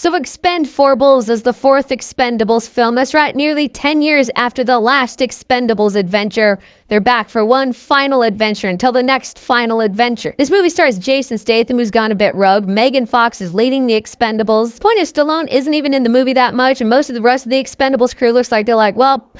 So Expendables is the fourth Expendables film. That's right, nearly 10 years after the last Expendables adventure. They're back for one final adventure until the next final adventure. This movie stars Jason Statham, who's gone a bit rogue. Megan Fox is leading the Expendables. The point is, Stallone isn't even in the movie that much, and most of the rest of the Expendables crew looks like they're like, well,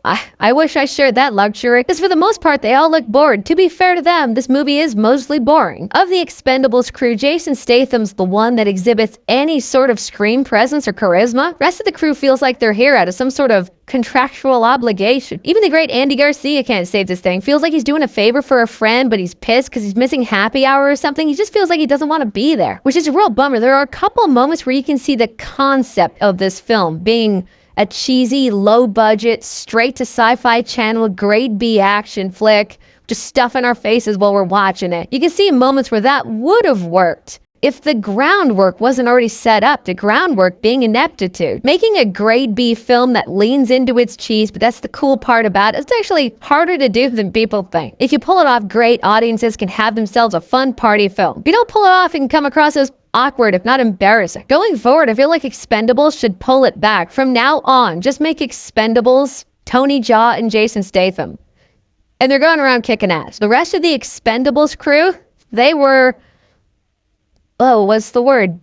I wish I shared that luxury, because for the most part, they all look bored. To be fair to them, this movie is mostly boring. Of the Expendables crew, Jason Statham's the one that exhibits any sort of screen presence or charisma. Rest of the crew feels like they're here out of some sort of contractual obligation. Even the great Andy Garcia can't save this thing. Feels like he's doing a favor for a friend, but he's pissed because he's missing happy hour or something. He just feels like he doesn't want to be there, which is a real bummer. There are a couple moments where you can see the concept of this film being a cheesy, low-budget, straight-to-sci-fi channel, grade B action flick, just stuff in our faces while we're watching it. You can see moments where that would have worked if the groundwork wasn't already set up, the groundwork being ineptitude. Making a grade B film that leans into its cheese, but that's the cool part about it, it's actually harder to do than people think. If you pull it off, great audiences can have themselves a fun party film. If you don't pull it off, it can come across as awkward, if not embarrassing. Going forward, I feel like Expendables should pull it back. From now on, just make Expendables Tony Jaa and Jason Statham. And they're going around kicking ass. The rest of the Expendables crew, they were... oh, what's the word?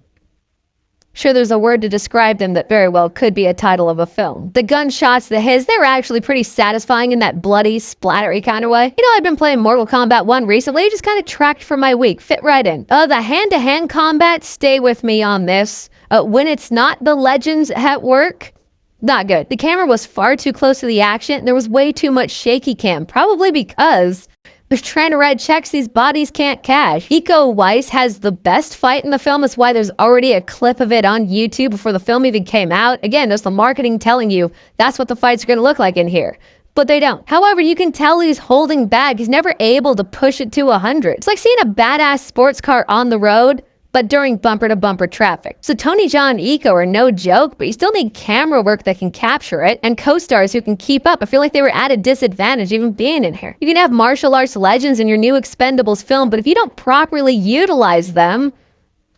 Sure, there's a word to describe them that very well could be a title of a film. The gunshots, the hits, they were actually pretty satisfying in that bloody, splattery kind of way. You know, I've been playing Mortal Kombat 1 recently. It just kind of tracked for my week. Fit right in. The hand-to-hand combat, stay with me on this. When it's not the legends at work, not good. The camera was far too close to the action. There was way too much shaky cam, probably because they're trying to write checks these bodies can't cash. Iko Uwais has the best fight in the film. That's why there's already a clip of it on YouTube before the film even came out. Again, there's the marketing telling you that's what the fights are going to look like in here. But they don't. However, you can tell he's holding back. He's never able to push it to 100. It's like seeing a badass sports car on the road, but during bumper-to-bumper traffic. So Tony Jaa and Iko are no joke, but you still need camera work that can capture it, and co-stars who can keep up. I feel like they were at a disadvantage even being in here. You can have martial arts legends in your new Expendables film, but if you don't properly utilize them,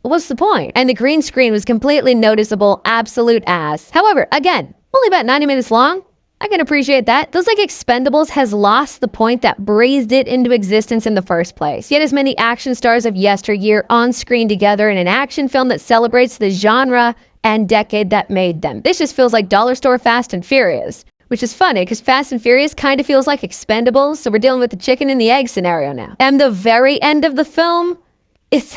what's the point? And the green screen was completely noticeable, absolute ass. However, again, only about 90 minutes long. I can appreciate that. Feels like Expendables has lost the point that breathed it into existence in the first place. Yet as many action stars of yesteryear on screen together in an action film that celebrates the genre and decade that made them. This just feels like dollar store Fast and Furious, which is funny because Fast and Furious kind of feels like Expendables, so we're dealing with the chicken and the egg scenario now. And the very end of the film is...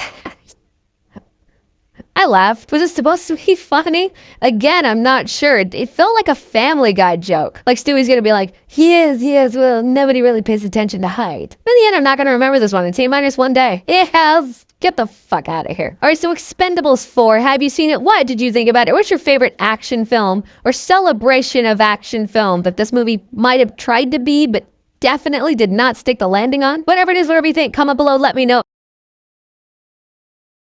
I laughed. Was it supposed to be funny? Again, I'm not sure. It felt like a Family Guy joke. Like Stewie's gonna be like, yes, well, nobody really pays attention to height. In the end, I'm not gonna remember this one in T-1 day. Yes, get the fuck out of here. Alright, so Expendables 4, have you seen it? What did you think about it? What's your favorite action film or celebration of action film that this movie might have tried to be, but definitely did not stick the landing on? Whatever it is, whatever you think, comment below, let me know.